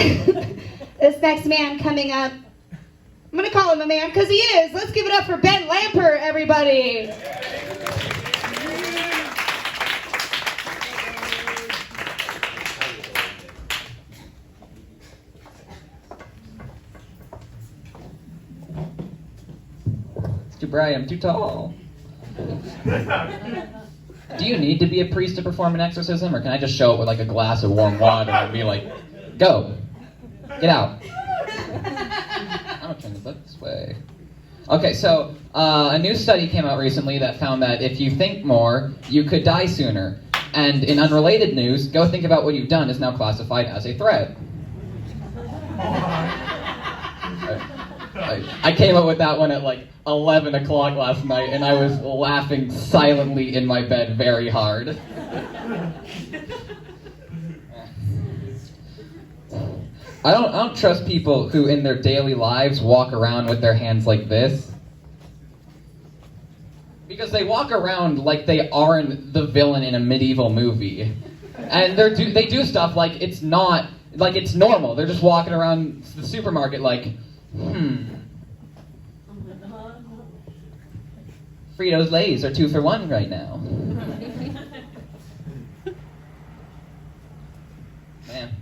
This next man coming up, I'm going to call him a man because he is. Let's give it up for Ben Lampert, everybody. It's too bright, I'm too tall. Do you need to be a priest to perform an exorcism, or can I just show up with like a glass of warm water and be like, go, get out? I'm gonna turn the book this way. Okay, so a new study came out recently that found that if you think more, you could die sooner. And in unrelated news, go think about what you've done is now classified as a threat. I came up with that one at like 11 o'clock last night, and I was laughing silently in my bed very hard. I don't trust people who in their daily lives walk around with their hands like this. Because they walk around like they aren't the villain in a medieval movie. And they do stuff like it's not, like it's normal. They're just walking around the supermarket like, Fritos Lay's are 2 for $1 right now. Man.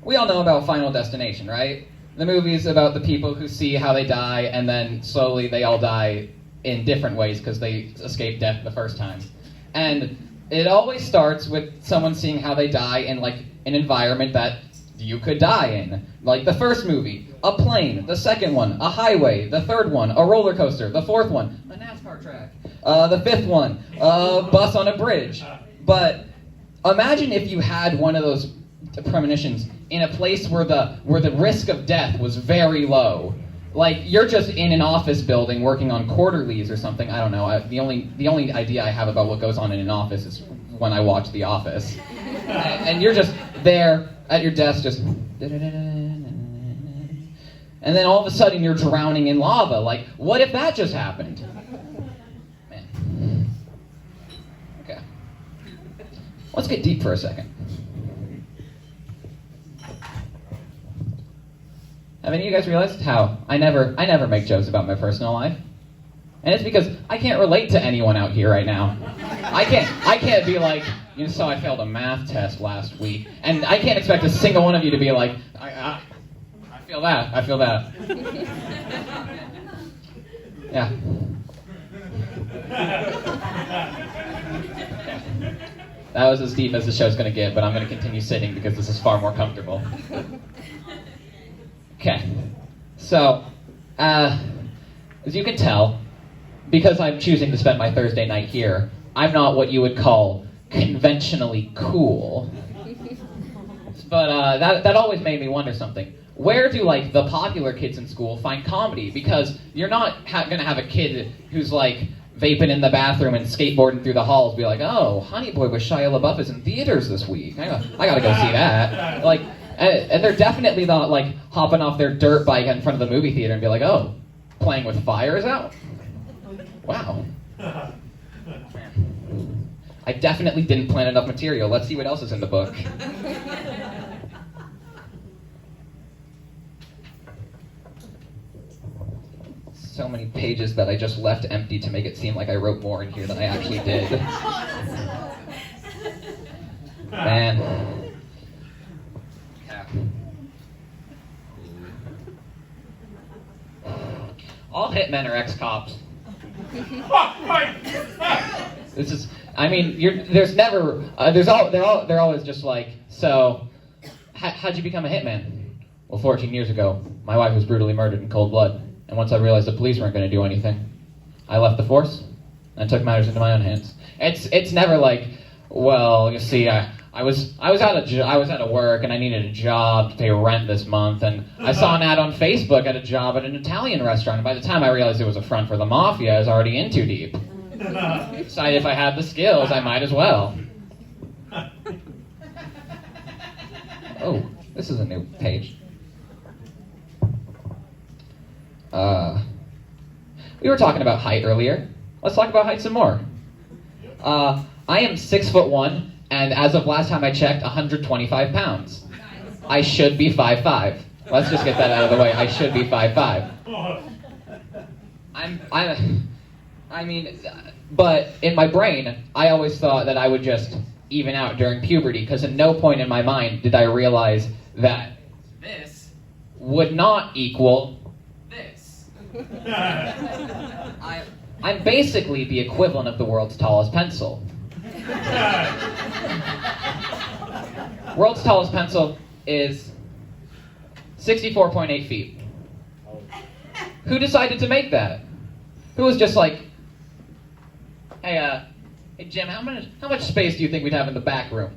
We all know about Final Destination, right? The movie's about the people who see how they die, and then slowly they all die in different ways because they escaped death the first time. And it always starts with someone seeing how they die in like an environment that you could die in. Like the first movie, a plane. The second one, a highway. The third one, a roller coaster. The fourth one, a NASCAR track. The fifth one, a bus on a bridge. But imagine if you had one of those premonitions in a place where the risk of death was very low. Like you're just in an office building working on quarterlies or something. I don't know. The only idea I have about what goes on in an office is when I watch The Office. And you're just there at your desk, just. And then all of a sudden you're drowning in lava. Like, what if that just happened? Man. Okay. Let's get deep for a second. Have any of you guys realized how I never make jokes about my personal life? And it's because I can't relate to anyone out here right now. I can't be like, you saw I failed a math test last week, and I can't expect a single one of you to be like, I feel that. Yeah. That was as deep as the show's going to get, but I'm going to continue sitting because this is far more comfortable. Okay. So, as you can tell, because I'm choosing to spend my Thursday night here, I'm not what you would call conventionally cool. But that always made me wonder something. Where do like the popular kids in school find comedy? Because you're not going to have a kid who's like vaping in the bathroom and skateboarding through the halls be like, oh, Honey Boy with Shia LaBeouf is in theaters this week. I gotta go see that. Like, and they're definitely not like hopping off their dirt bike in front of the movie theater and be like, oh, Playing with Fire is out? Wow. I definitely didn't plan enough material. Let's see what else is in the book. So many pages that I just left empty to make it seem like I wrote more in here than I actually did. Man. Yeah. All hitmen are ex-cops. This is, I mean, there's never, they're always just like, so, how'd you become a hitman? Well, 14 years ago, my wife was brutally murdered in cold blood. And once I realized the police weren't going to do anything, I left the force and took matters into my own hands. It's never like, well, you see, I was out of work and I needed a job to pay rent this month, and I saw an ad on Facebook at a job at an Italian restaurant. And by the time I realized it was a front for the mafia, I was already in too deep. Decided if I had the skills, I might as well. Oh, this is a new page. We were talking about height earlier. Let's talk about height some more. I am 6'1", and as of last time I checked, 125 pounds. I should be 5'5". Let's just get that out of the way. I should be 5'5". I mean, but in my brain, I always thought that I would just even out during puberty, because at no point in my mind did I realize that this would not equal this. I'm basically the equivalent of the world's tallest pencil. World's tallest pencil is 64.8 feet. Who decided to make that? Who was just like, hey Jim, how much space do you think we'd have in the back room?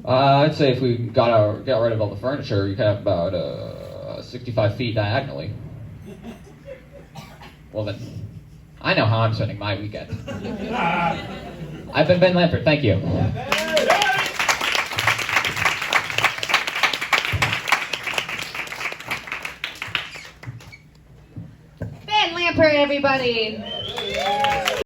I'd say if we got rid of all the furniture, you could have about 65 feet diagonally. Well then, I know how I'm spending my weekend. I've been Ben Lampert, thank you. Ben Lampert, everybody.